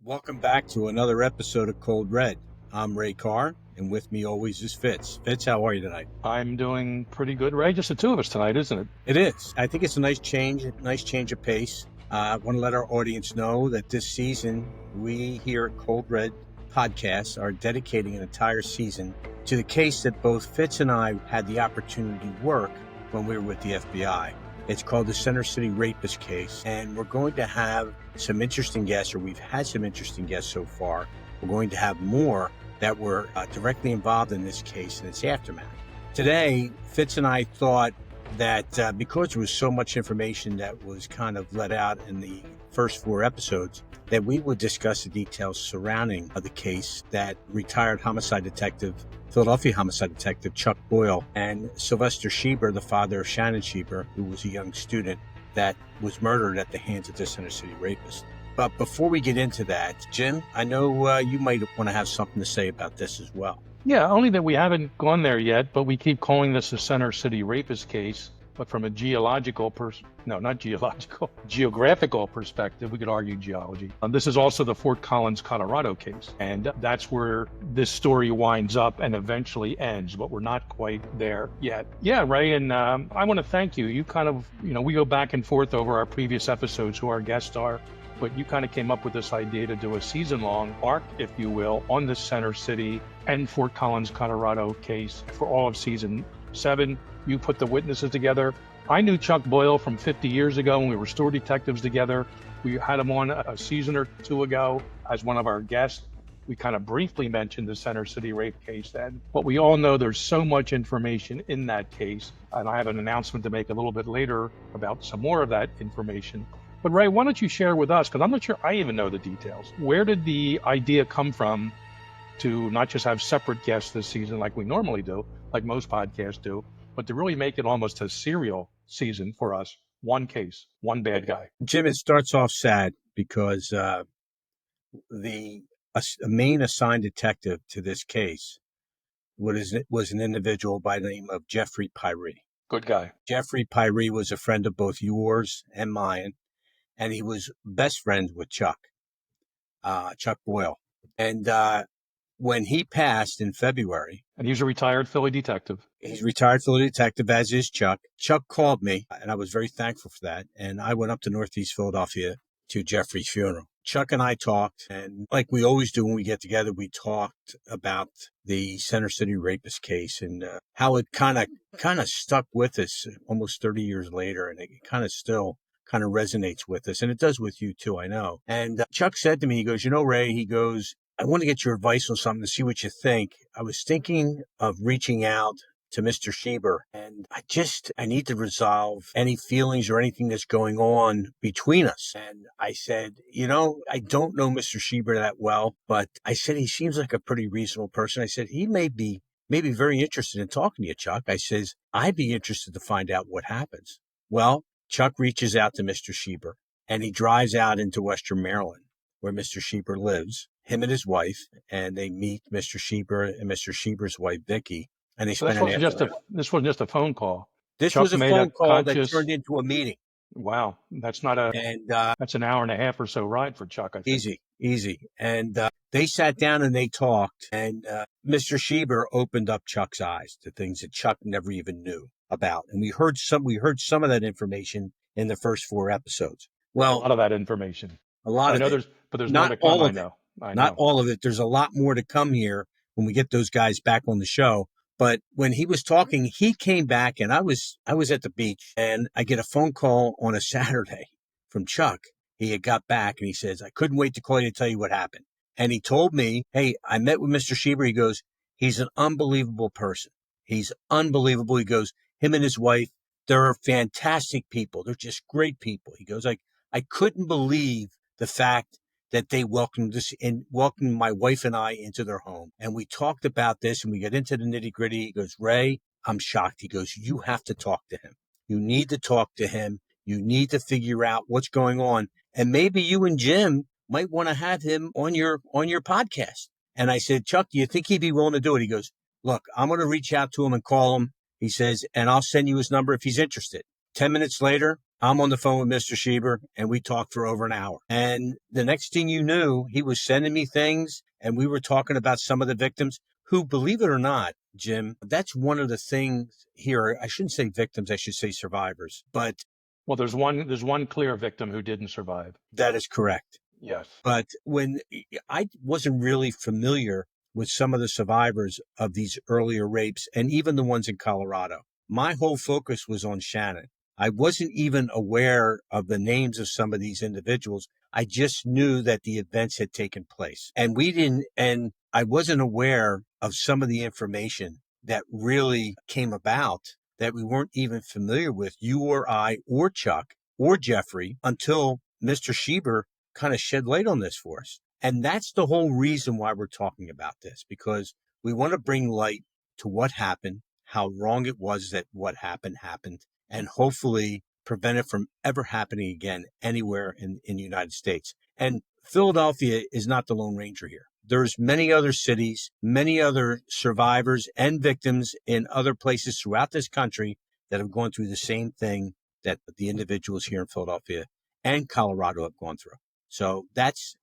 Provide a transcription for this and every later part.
Welcome back to another episode of Cold Red. I'm Ray Carr, and with me always is Fitz. Fitz, how are you tonight? I'm doing pretty good, Ray. Just the two of us tonight, isn't it? It is. I think it's a nice change of pace. I want to let our audience know that this season, we here at Cold Red Podcast are dedicating an entire season to the case that both Fitz and I had the opportunity to work when we were with the FBI. It's called the Center City Rapist case, and we're going to have some interesting guests, or we've had some interesting guests so far. We're going to have more that were directly involved in this case and its aftermath. Today, Fitz and I thought that because there was so much information that was kind of let out in the first 4 episodes, that we would discuss the details surrounding the case that retired Philadelphia homicide detective Chuck Boyle and Sylvester Schieber, the father of Shannon Schieber, who was a young student that was murdered at the hands of the Center City Rapist. But before we get into that, Jim, I know you might want to have something to say about this as well. Yeah, only that we haven't gone there yet, but we keep calling this the Center City Rapist case. But from a geographical perspective, we could argue geology. This is also the Fort Collins, Colorado case. And that's where this story winds up and eventually ends, but we're not quite there yet. Yeah, Ray, and I want to thank you. You kind of, we go back and forth over our previous episodes, who our guests are, but you kind of came up with this idea to do a season-long arc, if you will, on the Center City and Fort Collins, Colorado case for all of season 7. You put the witnesses together. I knew Chuck Boyle from 50 years ago when we were store detectives together. We had him on a season or 2 ago as one of our guests. We kind of briefly mentioned the Center City rape case then. But we all know there's so much information in that case. And I have an announcement to make a little bit later about some more of that information. But Ray, why don't you share with us, because I'm not sure I even know the details. Where did the idea come from to not just have separate guests this season like we normally do, like most podcasts do, but to really make it almost a serial season for us? One case, one bad guy. Jim, it starts off sad because the main assigned detective to this case was an individual by the name of Jeffrey Pyree. Good guy. Jeffrey Pyree was a friend of both yours and mine, and he was best friends with Chuck Boyle. And when he passed in February. And he's a retired Philly detective. He's a retired Philly detective, as is Chuck. Chuck called me, and I was very thankful for that. And I went up to Northeast Philadelphia to Jeffrey's funeral. Chuck and I talked, and like we always do when we get together, we talked about the Center City Rapist case and how it kind of stuck with us almost 30 years later, and it kind of still kind of resonates with us. And it does with you too, I know. And Chuck said to me, he goes, Ray, he goes, I want to get your advice on something to see what you think. I was thinking of reaching out to Mr. Schieber, and I need to resolve any feelings or anything that's going on between us. And I said, I don't know Mr. Schieber that well, but I said, he seems like a pretty reasonable person. I said, he may be very interested in talking to you, Chuck. I says, I'd be interested to find out what happens. Well, Chuck reaches out to Mr. Schieber, and he drives out into Western Maryland, where Mr. Schieber lives, him and his wife, and they meet Mr. Schieber and Mr. Schieber's wife, Vicky, and they spend an afternoon. This wasn't just a phone call. This was a phone call that turned into a meeting. Wow, that's not that's an hour and a half or so ride for Chuck, I think. Easy. And they sat down and they talked, and Mr. Schieber opened up Chuck's eyes to things that Chuck never even knew about. And we heard some of that information in the first 4 episodes. Well, a lot of that information. There's not more to come, I know. Not all of it. There's a lot more to come here when we get those guys back on the show. But when he was talking, he came back, and I was at the beach, and I get a phone call on a Saturday from Chuck. He had got back, and he says, I couldn't wait to call you to tell you what happened. And he told me, hey, I met with Mr. Schieber. He goes, he's an unbelievable person. He's unbelievable. He goes, him and his wife, they're fantastic people. They're just great people. He goes, I couldn't believe the fact that they welcomed my wife and I into their home. And we talked about this, and we got into the nitty gritty. He goes, Ray, I'm shocked. He goes, you have to talk to him. You need to talk to him. You need to figure out what's going on. And maybe you and Jim might want to have him on your podcast. And I said, Chuck, do you think he'd be willing to do it? He goes, look, I'm going to reach out to him and call him. He says, and I'll send you his number if he's interested. 10 minutes later, I'm on the phone with Mr. Schieber, and we talked for over an hour. And the next thing you knew, he was sending me things, and we were talking about some of the victims who, believe it or not, Jim, that's one of the things here. I shouldn't say victims, I should say survivors. But Well, there's one clear victim who didn't survive. that is correct. Yes. But when I wasn't really familiar with some of the survivors of these earlier rapes and even the ones in Colorado, my whole focus was on Shannon. I wasn't even aware of the names of some of these individuals. I just knew that the events had taken place. And I wasn't aware of some of the information that really came about that we weren't even familiar with, you or I or Chuck or Jeffrey, until Mr. Schieber kind of shed light on this for us. And that's the whole reason why we're talking about this, because we want to bring light to what happened, how wrong it was that what happened, and hopefully prevent it from ever happening again anywhere in the United States. And Philadelphia is not the Lone Ranger here. There's many other cities, many other survivors and victims in other places throughout this country that have gone through the same thing that the individuals here in Philadelphia and Colorado have gone through. So that's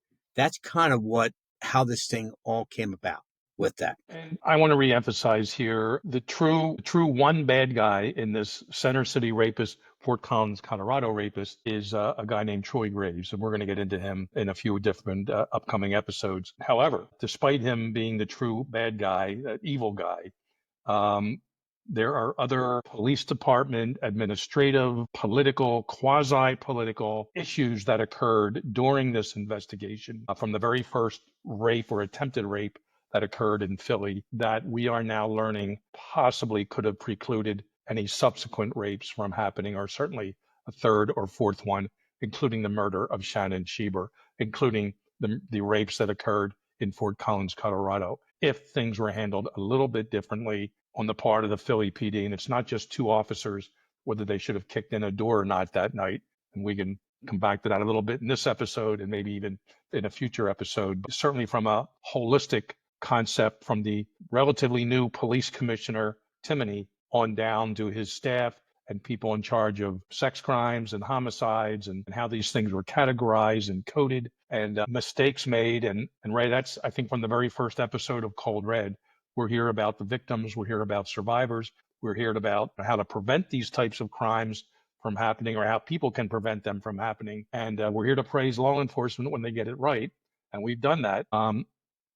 kind of how this thing all came about with that. And I want to reemphasize here the true one bad guy in this Center City Rapist, Fort Collins, Colorado rapist is a guy named Troy Graves, and we're going to get into him in a few different upcoming episodes. However, despite him being the true bad guy, evil guy, there are other police department, administrative, political, quasi-political issues that occurred during this investigation from the very first rape or attempted rape that occurred in Philly that we are now learning possibly could have precluded any subsequent rapes from happening, or certainly a third or fourth one, including the murder of Shannon Schieber, including the rapes that occurred in Fort Collins, Colorado, if things were handled a little bit differently on the part of the Philly PD. And it's not just two officers, whether they should have kicked in a door or not that night. And we can come back to that a little bit in this episode and maybe even in a future episode. But certainly from a holistic concept, from the relatively new police commissioner, Timoney, on down to his staff and people in charge of sex crimes and homicides and how these things were categorized and coded and mistakes made. And Ray, that's, I think, from the very first episode of Cold Red. We're here about the victims. We're here about survivors. We're here about how to prevent these types of crimes from happening, or how people can prevent them from happening. And we're here to praise law enforcement when they get it right. And we've done that. And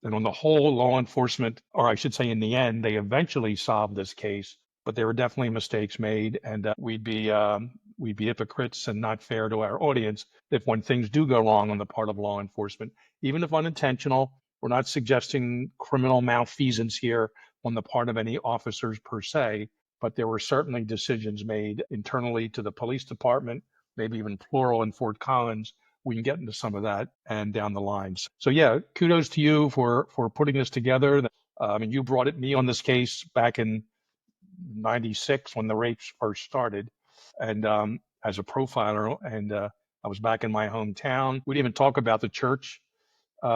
on the whole, law enforcement, or I should say in the end, they eventually solved this case, but there were definitely mistakes made. And we'd be hypocrites and not fair to our audience if, when things do go wrong on the part of law enforcement, even if unintentional, we're not suggesting criminal malfeasance here on the part of any officers per se, but there were certainly decisions made internally to the police department, maybe even plural in Fort Collins. We can get into some of that and down the lines. So yeah, kudos to you for putting this together. I mean, you brought me on this case back in '96 when the rapes first started, and as a profiler, and I was back in my hometown. We didn't even talk about the church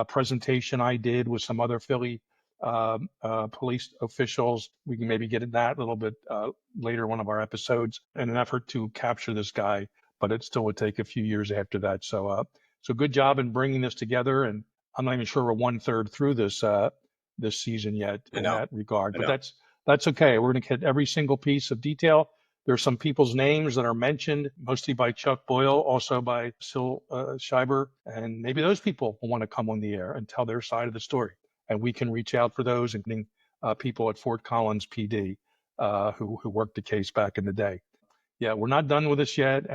presentation I did with some other Philly police officials. We can maybe get into that a little bit later in one of our episodes in an effort to capture this guy, but it still would take a few years after that. So good job in bringing this together. And I'm not even sure we're 1/3 through this season yet in that regard, but that's okay. We're going to get every single piece of detail. There's some people's names that are mentioned, mostly by Chuck Boyle, also by Sil Schieber, and maybe those people will want to come on the air and tell their side of the story. And we can reach out for those, including people at Fort Collins PD who worked the case back in the day. Yeah, we're not done with this yet.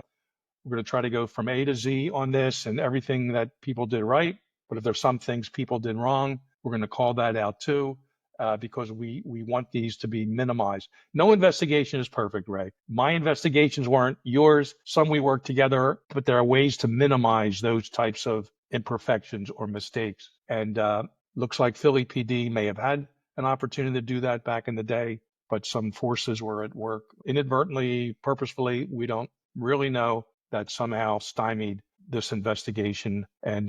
We're going to try to go from A to Z on this and everything that people did right. But if there's some things people did wrong, we're going to call that out too. Because we want these to be minimized. No investigation is perfect, Ray. My investigations weren't, yours. Some we worked together, but there are ways to minimize those types of imperfections or mistakes. And looks like Philly PD may have had an opportunity to do that back in the day, but some forces were at work inadvertently, purposefully. We don't really know, that somehow stymied this investigation and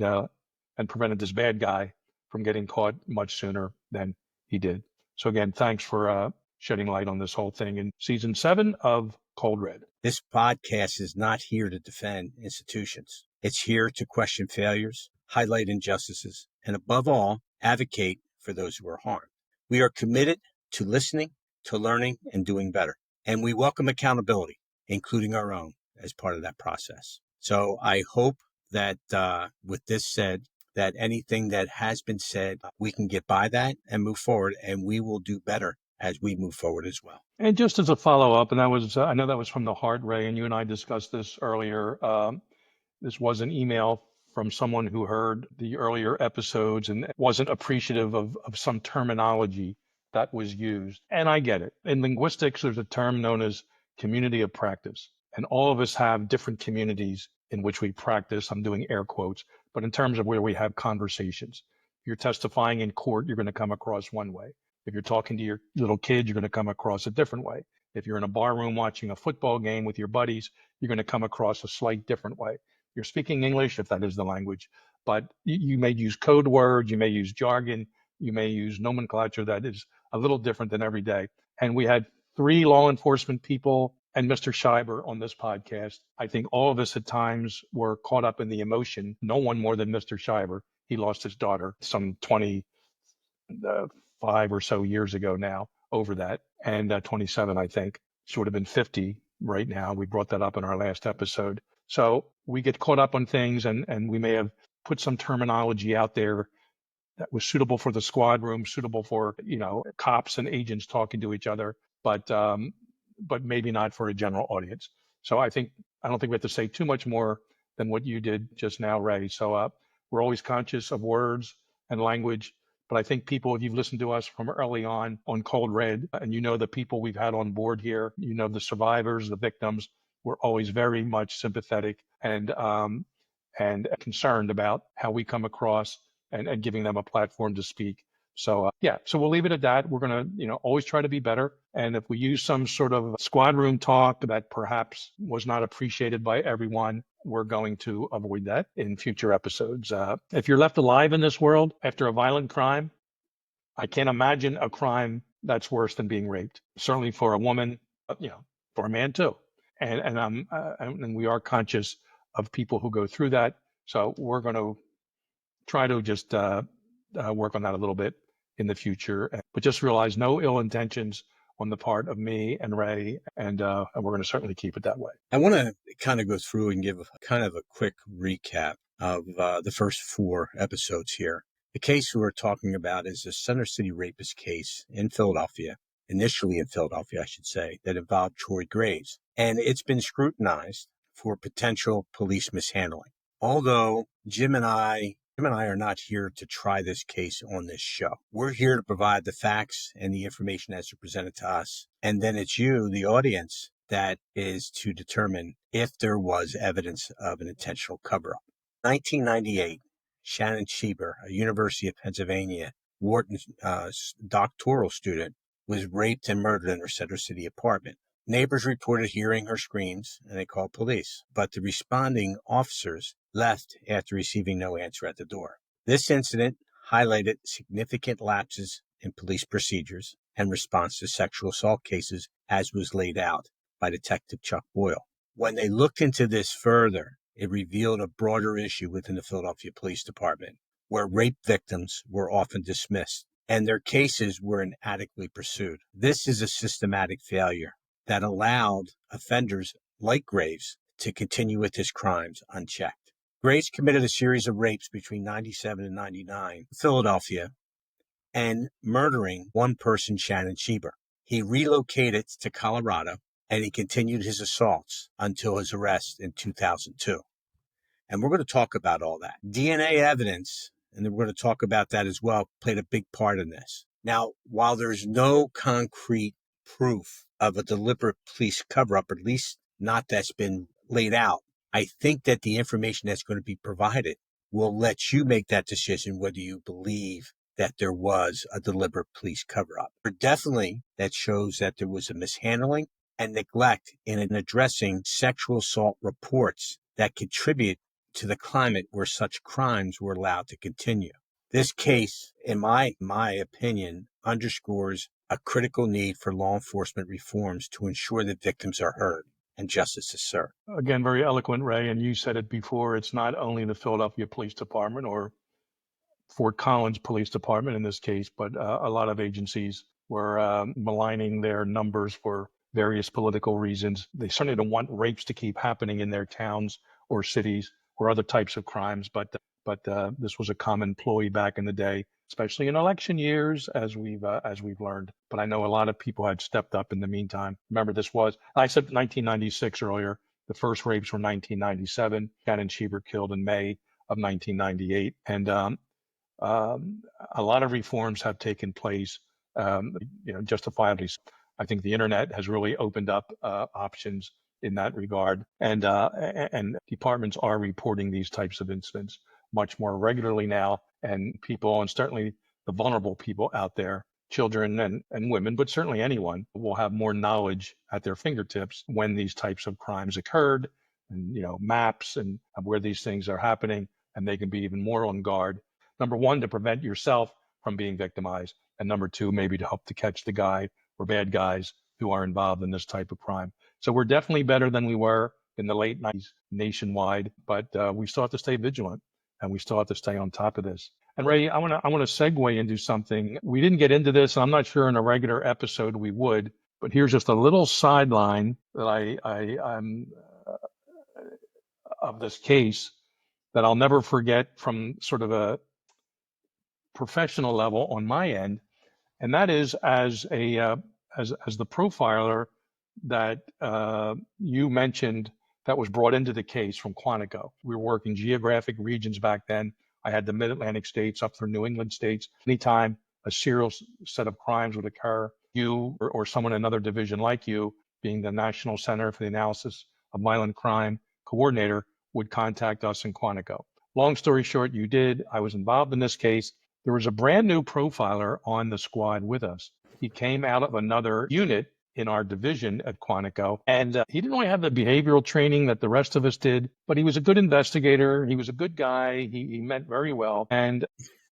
prevented this bad guy from getting caught much sooner than he did. So again, thanks for shedding light on this whole thing in season 7 of Cold Red. This podcast is not here to defend institutions. It's here to question failures, highlight injustices, and above all, advocate for those who are harmed. We are committed to listening, to learning, and doing better. And we welcome accountability, including our own, as part of that process. So I hope that with this said, that anything that has been said, we can get by that and move forward, and we will do better as we move forward as well. And just as a follow-up, and that was, I know that was from the heart, Ray, and you and I discussed this earlier. This was an email from someone who heard the earlier episodes and wasn't appreciative of some terminology that was used. And I get it. In linguistics, there's a term known as community of practice. And all of us have different communities in which we practice. I'm doing air quotes, but in terms of where we have conversations. If you're testifying in court, you're going to come across one way. If you're talking to your little kid, you're going to come across a different way. If you're in a bar room watching a football game with your buddies, you're going to come across a slight different way. You're speaking English, if that is the language, but you may use code words, you may use jargon, you may use nomenclature that is a little different than every day. And we had 3 law enforcement people and Mr. Schreiber on this podcast. I think all of us at times were caught up in the emotion. No one more than Mr. Schreiber. He lost his daughter some 25 or so years ago now over that, and 27, I think. She would have been 50 right now. We brought that up in our last episode. So we get caught up on things, and we may have put some terminology out there that was suitable for the squad room, suitable for, cops and agents talking to each other, but maybe not for a general audience. So I don't think we have to say too much more than what you did just now, Ray. So we're always conscious of words and language. But I think people, if you've listened to us from early on Cold Red, and the people we've had on board here, the survivors, the victims, we're always very much sympathetic and concerned about how we come across and giving them a platform to speak. So so we'll leave it at that. We're going to, always try to be better. And if we use some sort of squad room talk that perhaps was not appreciated by everyone, we're going to avoid that in future episodes. If you're left alive in this world after a violent crime, I can't imagine a crime that's worse than being raped. Certainly for a woman, for a man too. And we are conscious of people who go through that. So we're going to try to just work on that a little bit in the future, but just realize no ill intentions on the part of me and Ray, and we're going to certainly keep it that way. I want to kind of go through and give kind of a quick recap of the first 4 episodes here. The case we're talking about is the Center City Rapist case in Philadelphia, initially in Philadelphia, I should say, that involved Troy Graves. And it's been scrutinized for potential police mishandling. Although Jim and I are not here to try this case on this show. We're here to provide the facts and the information as presented to us. And then it's you, the audience, that is to determine if there was evidence of an intentional cover-up. 1998, Shannon Schieber, a University of Pennsylvania Wharton doctoral student, was raped and murdered in her Center City apartment. Neighbors reported hearing her screams, and they called police, but the responding officers left after receiving no answer at the door. This incident highlighted significant lapses in police procedures and response to sexual assault cases, as was laid out by Detective Chuck Boyle. When they looked into this further, it revealed a broader issue within the Philadelphia Police Department, where rape victims were often dismissed and their cases were inadequately pursued. This is a systematic failure that allowed offenders like Graves to continue with his crimes unchecked. Graves committed a series of rapes between 97 and 99 in Philadelphia and murdering one person, Shannon Schieber. He relocated to Colorado and he continued his assaults until his arrest in 2002. And we're going to talk about all that. DNA evidence, and we're going to talk about that as well, played a big part in this. Now, while there's no concrete proof of a deliberate police cover-up, or at least not that's been laid out, I think that the information that's going to be provided will let you make that decision whether you believe that there was a deliberate police cover-up. But definitely that shows that there was a mishandling and neglect in addressing sexual assault reports that contribute to the climate where such crimes were allowed to continue. This case, in my opinion, underscores a critical need for law enforcement reforms to ensure that victims are heard and justice is served. Again, very eloquent, Ray, and you said it before. It's not only the Philadelphia Police Department or Fort Collins Police Department in this case, but a lot of agencies were maligning their numbers for various political reasons. They certainly don't want rapes to keep happening in their towns or cities or other types of crimes, but this was a common ploy back in the day, especially in election years, as we've learned. But I know a lot of people had stepped up in the meantime. Remember, I said 1996 earlier. The first rapes were 1997. Shannon Schieber killed in May of 1998, and a lot of reforms have taken place, justifiably. I think the internet has really opened up options in that regard, and departments are reporting these types of incidents much more regularly now, and people, and certainly the vulnerable people out there, children and women, but certainly anyone, will have more knowledge at their fingertips when these types of crimes occurred, and maps and where these things are happening, and they can be even more on guard. Number one, to prevent yourself from being victimized. And number two, maybe to help to catch the guy or bad guys who are involved in this type of crime. So we're definitely better than we were in the late 90s nationwide, but we still have to stay vigilant and we still have to stay on top of this. And Ray, I want to segue into something. We didn't get into this, and I'm not sure in a regular episode we would, but here's just a little sideline that I'm of this case that I'll never forget from sort of a professional level on my end, and that is as the profiler that you mentioned that was brought into the case from Quantico. We were working geographic regions back then. I had the Mid-Atlantic states up through New England states. Anytime a serial set of crimes would occur, you or someone in another division like you, being the National Center for the Analysis of Violent Crime coordinator, would contact us in Quantico. Long story short, you did. I was involved in this case. There was a brand new profiler on the squad with us. He came out of another unit in our division at Quantico, and he didn't really have the behavioral training that the rest of us did, but he was a good investigator. He was a good guy. He meant very well. And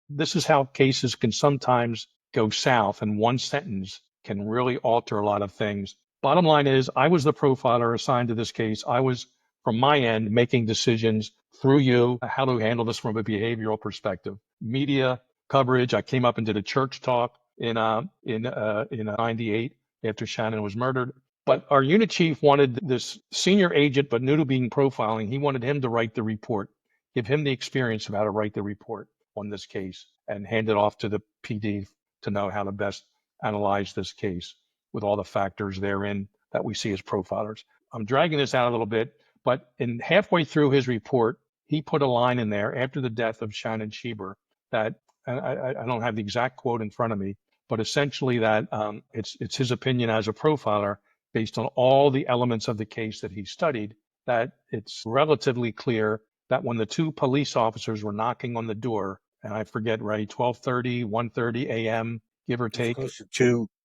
this is how cases can sometimes go south, and one sentence can really alter a lot of things. Bottom line is, I was the profiler assigned to this case. I was, from my end, making decisions through you how to handle this from a behavioral perspective. Media coverage. I came up and did a church talk in 98 after Shannon was murdered. But our unit chief wanted this senior agent, but new to being profiling, he wanted him to write the report, give him the experience of how to write the report on this case, and hand it off to the PD to know how to best analyze this case with all the factors therein that we see as profilers. I'm dragging this out a little bit, but in halfway through his report, he put a line in there after the death of Shannon Schieber that, I don't have the exact quote in front of me, but essentially that it's his opinion as a profiler, based on all the elements of the case that he studied, that it's relatively clear that when the two police officers were knocking on the door, and I forget, right, 12:30, 1:30 a.m., give or take.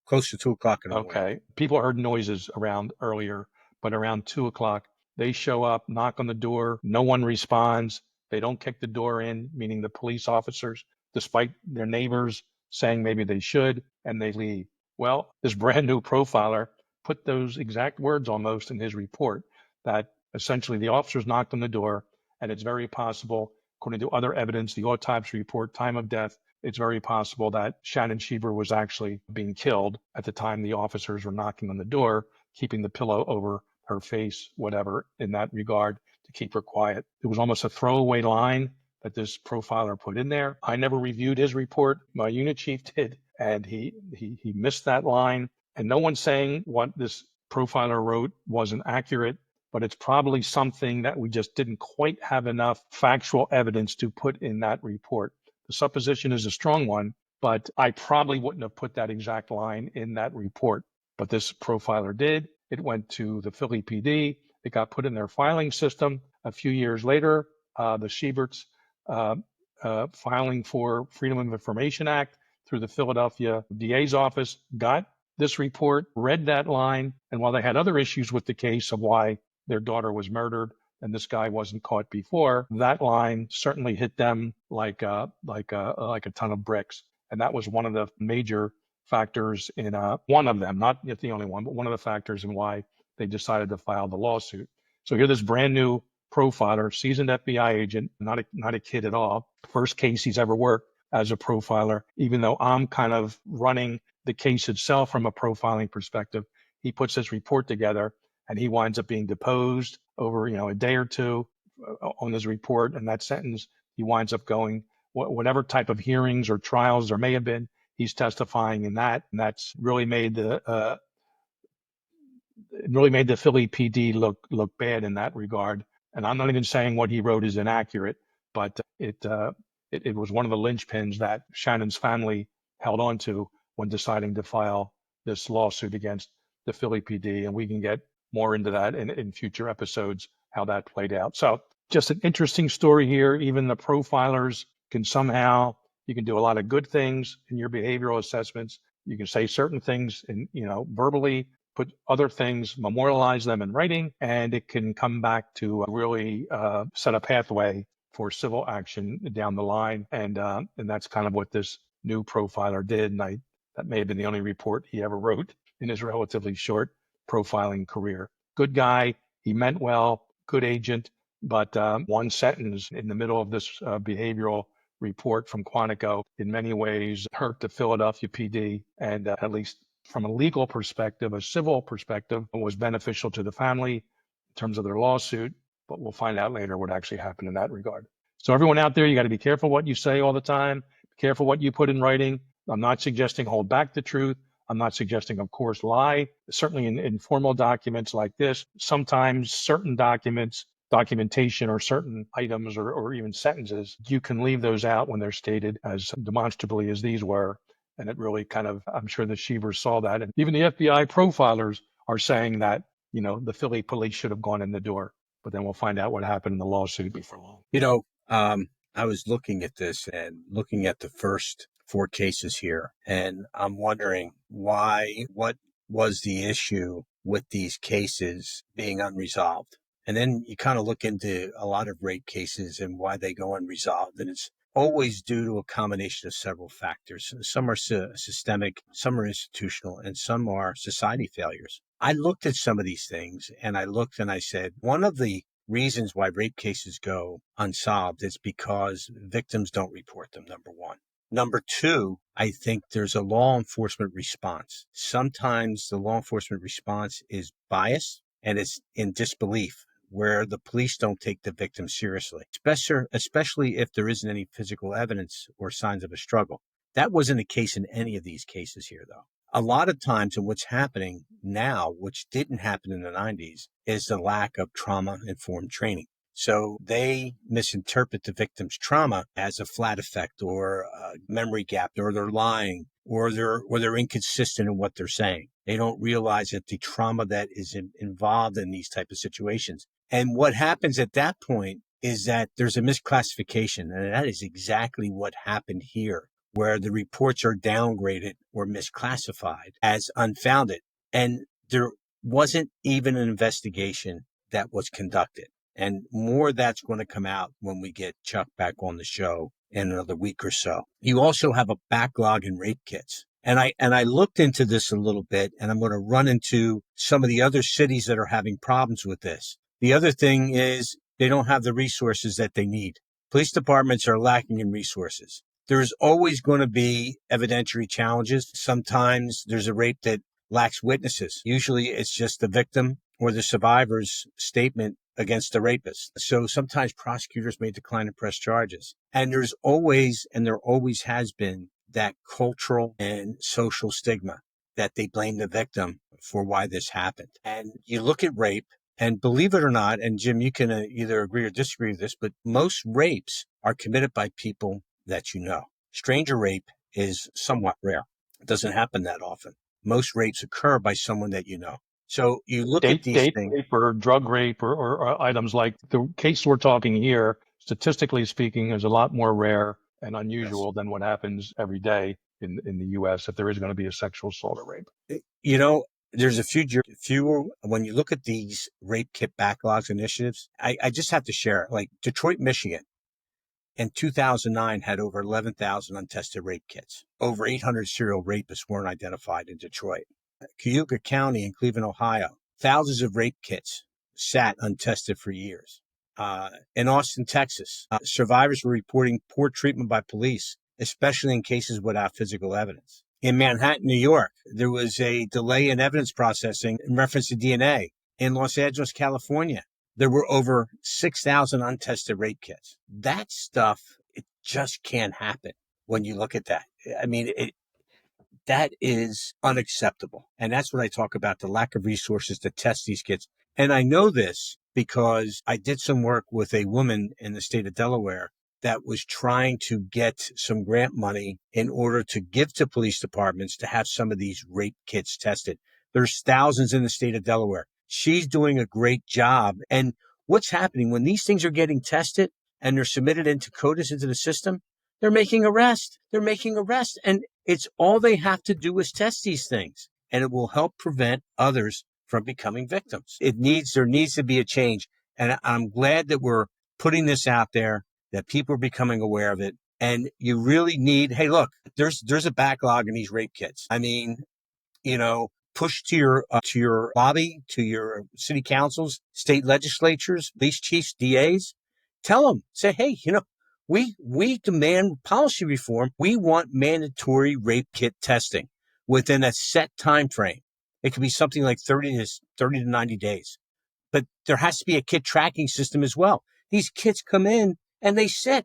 Close to 2 o'clock in the morning. Okay. People heard noises around earlier, but around 2 o'clock, they show up, knock on the door, no one responds. They don't kick the door in, meaning the police officers, despite their neighbors saying maybe they should, and they leave. Well, this brand new profiler put those exact words almost in his report, that essentially the officers knocked on the door, and it's very possible, according to other evidence, the autopsy report, time of death, it's very possible that Shannon Schieber was actually being killed at the time the officers were knocking on the door, keeping the pillow over her face, whatever, in that regard, to keep her quiet. It was almost a throwaway line that this profiler put in there. I never reviewed his report. My unit chief did, and he missed that line. And no one's saying what this profiler wrote wasn't accurate, but it's probably something that we just didn't quite have enough factual evidence to put in that report. The supposition is a strong one, but I probably wouldn't have put that exact line in that report. But this profiler did. It went to the Philly PD. It got put in their filing system. A few years later, the Schieberts filing for Freedom of Information Act through the Philadelphia DA's office got this report, read that line, and while they had other issues with the case of why their daughter was murdered and this guy wasn't caught before, that line certainly hit them like a ton of bricks. And that was one of the major factors in one of them, not the only one, but one of the factors in why they decided to file the lawsuit. So here, this brand new profiler, seasoned FBI agent, not a kid at all. First case he's ever worked as a profiler, even though I'm kind of running the case itself from a profiling perspective. He puts this report together and he winds up being deposed over, a day or two on his report. And that sentence, he winds up going whatever type of hearings or trials there may have been, he's testifying in that. And that's really made the Philly PD look bad in that regard. And I'm not even saying what he wrote is inaccurate, but it was one of the linchpins that Shannon's family held on to when deciding to file this lawsuit against the Philly PD. And we can get more into that in future episodes, how that played out. So just an interesting story here. Even the profilers can somehow, you can do a lot of good things in your behavioral assessments. You can say certain things and, verbally, put other things, memorialize them in writing, and it can come back to really set a pathway for civil action down the line. And that's kind of what this new profiler did. And that may have been the only report he ever wrote in his relatively short profiling career. Good guy. He meant well, good agent, but one sentence in the middle of this behavioral report from Quantico in many ways hurt the Philadelphia PD, and at least from a legal perspective, a civil perspective, was beneficial to the family in terms of their lawsuit, but we'll find out later what actually happened in that regard. So everyone out there, you got to be careful what you say all the time, be careful what you put in writing. I'm not suggesting hold back the truth. I'm not suggesting, of course, lie. Certainly in formal documents like this, sometimes certain documentation or certain items or even sentences, you can leave those out when they're stated as demonstrably as these were. And it really kind of, I'm sure the Shevers saw that. And even the FBI profilers are saying that, the Philly police should have gone in the door. But then we'll find out what happened in the lawsuit before long. I was looking at this and looking at the first 4 cases here, and I'm wondering what was the issue with these cases being unresolved? And then you kind of look into a lot of rape cases and why they go unresolved. And it's always due to a combination of several factors. Some are systemic, some are institutional, and some are society failures. I looked at some of these things and I said, one of the reasons why rape cases go unsolved is because victims don't report them, number one. Number two, I think there's a law enforcement response. Sometimes the law enforcement response is biased and it's in disbelief, where the police don't take the victim seriously, especially if there isn't any physical evidence or signs of a struggle. That wasn't the case in any of these cases here, though. A lot of times, and what's happening now, which didn't happen in the 90s, is the lack of trauma-informed training. So they misinterpret the victim's trauma as a flat effect or a memory gap, or they're lying, or they're inconsistent in what they're saying. They don't realize that the trauma that is involved in these type of situations. And what happens at that point is that there's a misclassification, and that is exactly what happened here, where the reports are downgraded or misclassified as unfounded. And there wasn't even an investigation that was conducted. And more of that's going to come out when we get Chuck back on the show in another week or so. You also have a backlog in rape kits. And I looked into this a little bit, and I'm going to run into some of the other cities that are having problems with this. The other thing is they don't have the resources that they need. Police departments are lacking in resources. There's always going to be evidentiary challenges. Sometimes there's a rape that lacks witnesses. Usually it's just the victim or the survivor's statement against the rapist. So sometimes prosecutors may decline to press charges. And there always has been that cultural and social stigma that they blame the victim for why this happened. And you look at rape, and believe it or not, and Jim, you can either agree or disagree with this, but most rapes are committed by people that you know. Stranger rape is somewhat rare. It doesn't happen that often. Most rapes occur by someone that you know. So you look at these date things. Rape or drug rape or items like the case we're talking here, statistically speaking, is a lot more rare and unusual than what happens every day in the U.S. if there is going to be a sexual assault or rape. There's a few, when you look at these rape kit backlogs initiatives, I just have to share it. Like Detroit, Michigan, in 2009 had over 11,000 untested rape kits. Over 800 serial rapists weren't identified in Detroit. Cayuga County in Cleveland, Ohio, thousands of rape kits sat untested for years. In Austin, Texas, survivors were reporting poor treatment by police, especially in cases without physical evidence. In Manhattan, New York, there was a delay in evidence processing in reference to DNA. In Los Angeles, California, there were over 6,000 untested rape kits. That stuff, it just can't happen when you look at that. I mean, that is unacceptable. And that's what I talk about, the lack of resources to test these kits. And I know this because I did some work with a woman in the state of Delaware that was trying to get some grant money in order to give to police departments to have some of these rape kits tested. There's thousands in the state of Delaware. She's doing a great job. And what's happening when these things are getting tested and they're submitted into CODIS, into the system, they're making arrests. And it's all they have to do is test these things, and it will help prevent others from becoming victims. There needs to be a change. And I'm glad that we're putting this out there, that people are becoming aware of it. And you really need, hey, look, there's a backlog in these rape kits. I mean, push to your lobby, to your city councils, state legislatures, police chiefs, DAs. Tell them, say, hey, we demand policy reform. We want mandatory rape kit testing within a set time frame. It could be something like 30 to 90 days. But there has to be a kit tracking system as well. These kits come in and they sit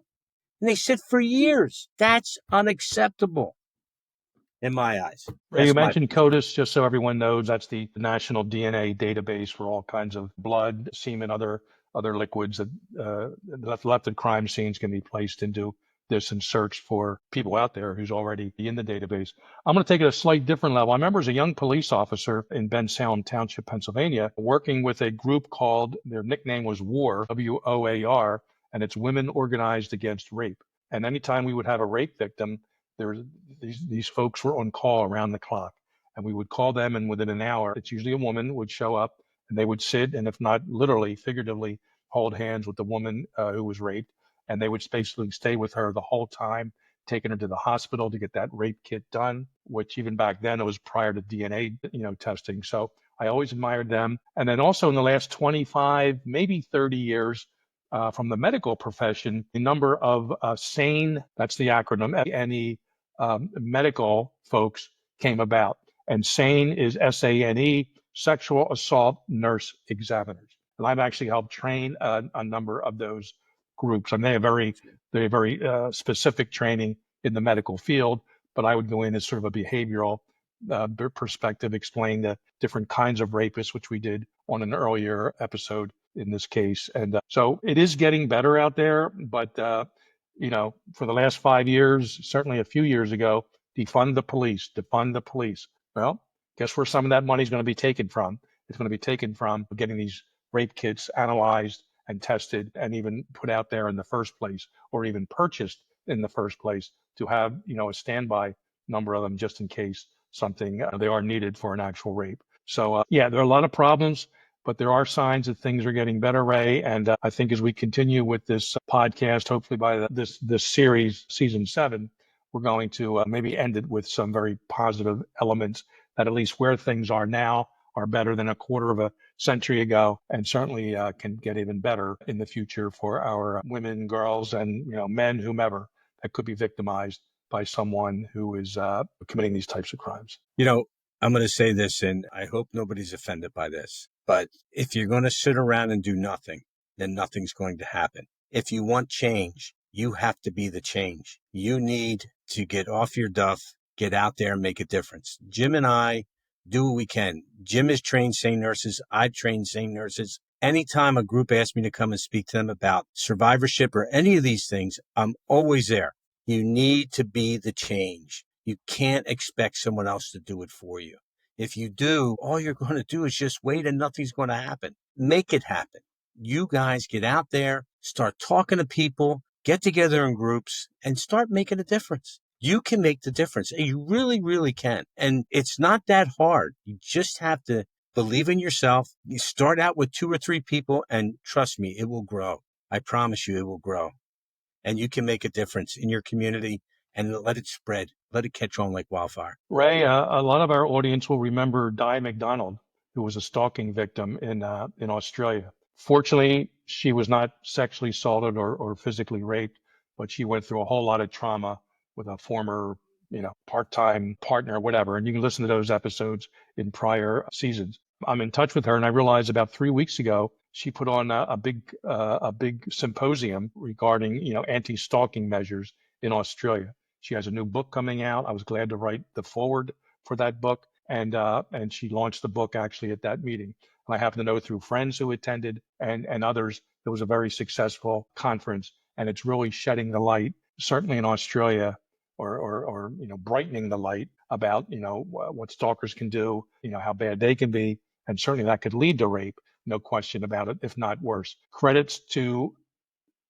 for years. That's unacceptable in my eyes. You mentioned CODIS, just so everyone knows, that's the national DNA database for all kinds of blood, semen, other liquids that left at crime scenes can be placed into this and searched for people out there who's already in the database. I'm going to take it a slight different level. I remember as a young police officer in Ben Salem Township, Pennsylvania, working with a group called, their nickname was WAR, WOAR, and it's Women Organized Against Rape. And anytime we would have a rape victim, these folks were on call around the clock, and we would call them, and within an hour, it's usually a woman, would show up, and they would sit, and if not literally, figuratively, hold hands with the woman who was raped, and they would basically stay with her the whole time, taking her to the hospital to get that rape kit done, which even back then it was prior to DNA, testing. So I always admired them. And then also in the last 25, maybe 30 years, from the medical profession, a number of SANE, that's the acronym, any medical folks came about. And SANE is SANE, Sexual Assault Nurse Examiners. And I've actually helped train a number of those groups. And they have very specific training in the medical field, but I would go in as sort of a behavioral perspective, explain the different kinds of rapists, which we did on an earlier episode in this case. And so it is getting better out there, but for the last 5 years, certainly a few years ago, defund the police. Well, guess where some of that money is going to be taken from? It's going to be taken from getting these rape kits analyzed and tested and even put out there in the first place, or even purchased in the first place to have, a standby number of them just in case something, they are needed for an actual rape. So there are a lot of problems, but there are signs that things are getting better, Ray. And I think as we continue with this podcast, hopefully by this series, season 7, we're going to maybe end it with some very positive elements that at least where things are now are better than a quarter of a century ago, and certainly can get even better in the future for our women, girls, and men, whomever, that could be victimized by someone who is committing these types of crimes. I'm going to say this, and I hope nobody's offended by this, but if you're going to sit around and do nothing, then nothing's going to happen. If you want change, you have to be the change. You need to get off your duff, get out there and make a difference. Jim and I do what we can. Jim has trained SANE nurses. I've trained SANE nurses. Anytime a group asks me to come and speak to them about survivorship or any of these things, I'm always there. You need to be the change. You can't expect someone else to do it for you. If you do, all you're going to do is just wait and nothing's going to happen. Make it happen. You guys get out there, start talking to people, get together in groups, and start making a difference. You can make the difference, and you really, really can. And it's not that hard. You just have to believe in yourself. You start out with 2 or 3 people, and trust me, it will grow. I promise you it will grow. and you can make a difference in your community and let it spread, let it catch on like wildfire. Ray, a lot of our audience will remember Di McDonald, who was a stalking victim in Australia. Fortunately, she was not sexually assaulted or physically raped, but she went through a whole lot of trauma with a former, part-time partner, whatever. And you can listen to those episodes in prior seasons. I'm in touch with her, and I realized about 3 weeks ago she put on a big symposium regarding anti-stalking measures in Australia. She has a new book coming out. I was glad to write the foreword for that book, and she launched the book actually at that meeting. And I happen to know through friends who attended and others, it was a very successful conference, and it's really shedding the light, certainly in Australia, or brightening the light about what stalkers can do, how bad they can be, and certainly that could lead to rape, no question about it, if not worse. Credits to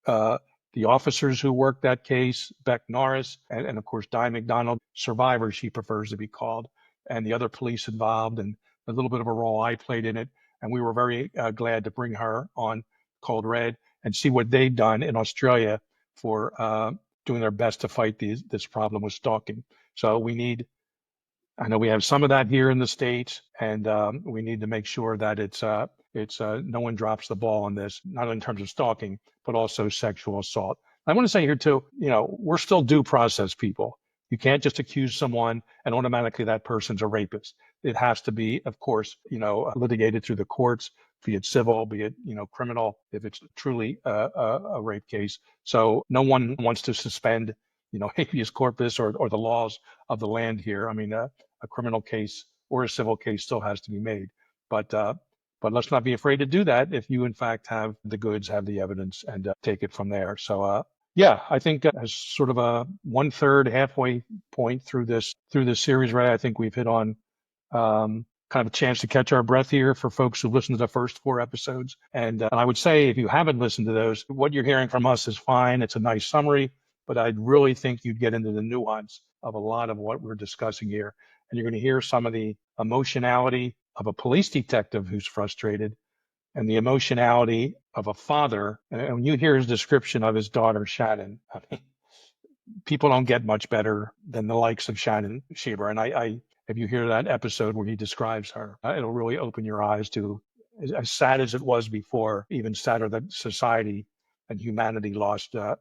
the officers who worked that case, Beck Norris, and of course, Di McDonald, survivor, she prefers to be called, and the other police involved, and a little bit of a role I played in it. And we were very glad to bring her on Cold Red and see what they've done in Australia for doing their best to fight this problem with stalking. So I know we have some of that here in the States, and we need to make sure that it's no one drops the ball on this, not only in terms of stalking, but also sexual assault. I want to say here too, we're still due process people. You can't just accuse someone and automatically that person's a rapist. It has to be, of course, litigated through the courts, be it civil, be it, criminal, if it's truly a rape case. So no one wants to suspend, habeas corpus or the laws of the land here. I mean, a criminal case or a civil case still has to be made. But let's not be afraid to do that if you, in fact, have the goods, have the evidence, and take it from there. So, yeah, I think as sort of a 1/3 halfway point through this series, Ray, I think we've hit on kind of a chance to catch our breath here for folks who listened to the first 4 episodes. And I would say if you haven't listened to those, what you're hearing from us is fine. It's a nice summary, but I'd really think you'd get into the nuance of a lot of what we're discussing here. And you're going to hear some of the emotionality of a police detective who's frustrated and the emotionality of a father. And when you hear his description of his daughter, Shannon, I mean, people don't get much better than the likes of Shannon Sheber. And if you hear that episode where he describes her, it'll really open your eyes to, as sad as it was before, even sadder that society and humanity lost a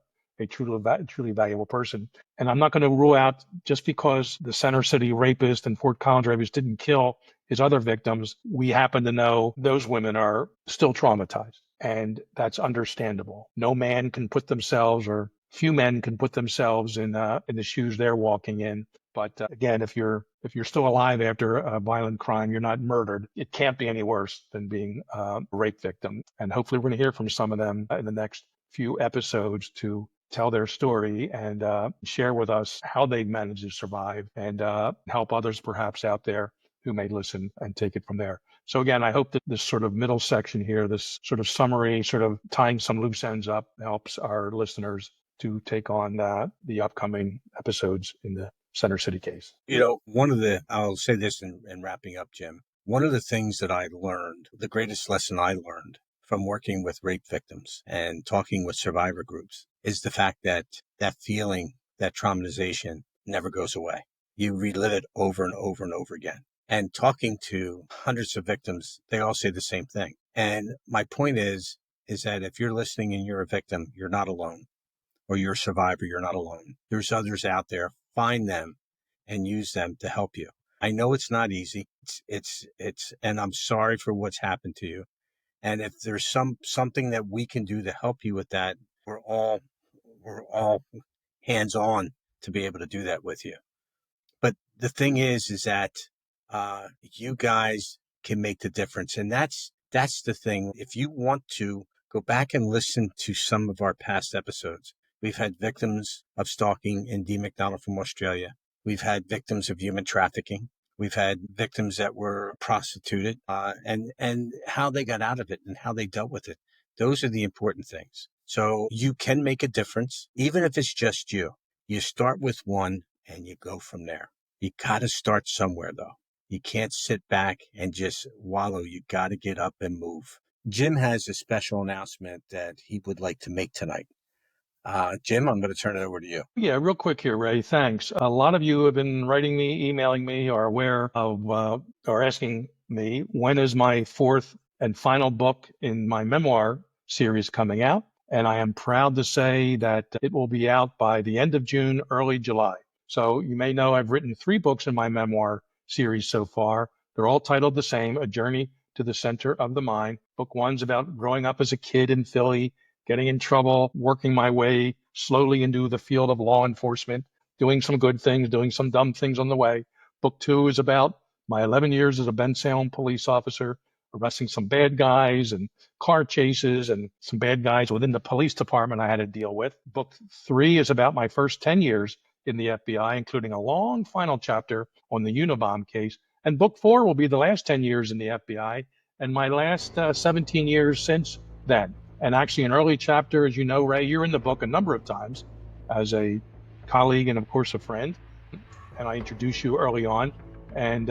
truly valuable person. And I'm not going to rule out, just because the Center City Rapist and Fort Collins Rapist didn't kill his other victims, we happen to know those women are still traumatized. And that's understandable. No man can put themselves, or few men can put themselves in the shoes they're walking in. But again, if you're still alive after a violent crime, you're not murdered. It can't be any worse than being a rape victim. And hopefully we're going to hear from some of them in the next few episodes to tell their story and share with us how they've managed to survive, and help others perhaps out there who may listen and take it from there. So again, I hope that this sort of middle section here, this sort of summary, sort of tying some loose ends up, helps our listeners to take on the upcoming episodes in the Center City case. I'll say this in wrapping up, Jim, one of the things that I learned, the greatest lesson I learned from working with rape victims and talking with survivor groups, is the fact that that feeling, that traumatization never goes away. You relive it over and over and over again. And talking to hundreds of victims, they all say the same thing. And my point is that if you're listening and you're a victim, you're not alone. Or you're a survivor, you're not alone. There's others out there. Find them and use them to help you. I know it's not easy. And I'm sorry for what's happened to you. And if there's something that we can do to help you with that, we're all hands on to be able to do that with you. But the thing is that you guys can make the difference, and that's the thing. If you want to go back and listen to some of our past episodes, we've had victims of stalking in D. McDonald from Australia. We've had victims of human trafficking. We've had victims that were prostituted, and how they got out of it and how they dealt with it. Those are the important things. So you can make a difference, even if it's just you. You start with one and you go from there. You got to start somewhere, though. You can't sit back and just wallow. You got to get up and move. Jim has a special announcement that he would like to make tonight. Jim, I'm going to turn it over to you. Yeah, real quick here, Ray. Thanks. A lot of you have been writing me, emailing me, or aware of, or asking me, when is my fourth and final book in my memoir series coming out? And I am proud to say that it will be out by the end of June, early July. So you may know I've written 3 books in my memoir series so far. They're all titled the same, A Journey to the Center of the Mind. Book 1's about growing up as a kid in Philly, getting in trouble, working my way slowly into the field of law enforcement, doing some good things, doing some dumb things on the way. Book 2 is about my 11 years as a Ben Salem police officer, arresting some bad guys and car chases and some bad guys within the police department I had to deal with. Book 3 is about my first 10 years in the FBI, including a long final chapter on the Unabomb case. And book 4 will be the last 10 years in the FBI and my last 17 years since then. And actually an early chapter, as you know, Ray, you're in the book a number of times as a colleague and of course a friend. And I introduced you early on. And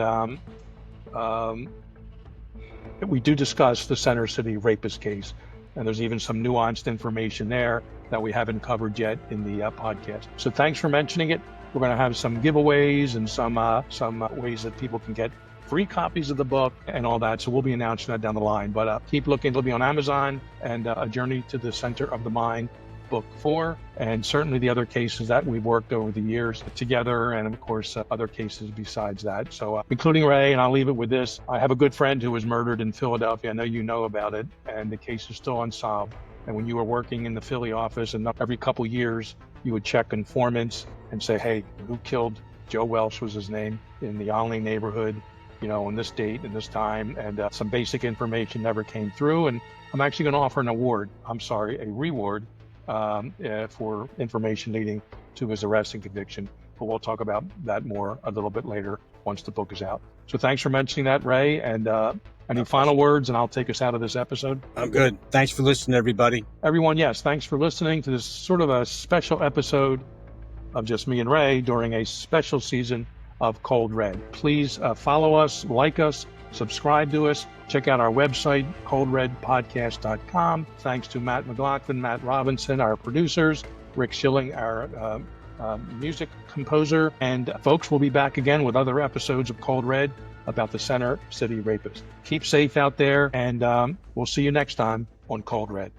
we do discuss the Center City Rapist case. And there's even some nuanced information there that we haven't covered yet in the podcast. So thanks for mentioning it. We're going to have some giveaways and some ways that people can get free copies of the book and all that. So we'll be announcing that down the line. But keep looking. It'll be on Amazon, and A Journey to the Center of the Mind, book 4, and certainly the other cases that we've worked over the years together, and of course other cases besides that. So including Ray, and I'll leave it with this. I have a good friend who was murdered in Philadelphia. I know you know about it, and the case is still unsolved. And when you were working in the Philly office, and every couple years you would check informants and say, hey, who killed Joe Welsh was his name in the Olney neighborhood, you know, on this date and this time, and some basic information never came through. And I'm actually going to offer a reward for information leading to his arrest and conviction. But we'll talk about that more a little bit later once the book is out. So thanks for mentioning that, Ray. And any final words, and I'll take us out of this episode? I'm good. Thanks for listening, everybody. Everyone, yes, thanks for listening to this sort of a special episode of just me and Ray during a special season of Cold Red. Please follow us, like us, subscribe to us. Check out our website, coldredpodcast.com. Thanks to Matt McLaughlin, Matt Robinson, our producers, Rick Schilling, our music composer. And folks, we'll be back again with other episodes of Cold Red about the Center City Rapist. Keep safe out there, and we'll see you next time on Cold Red.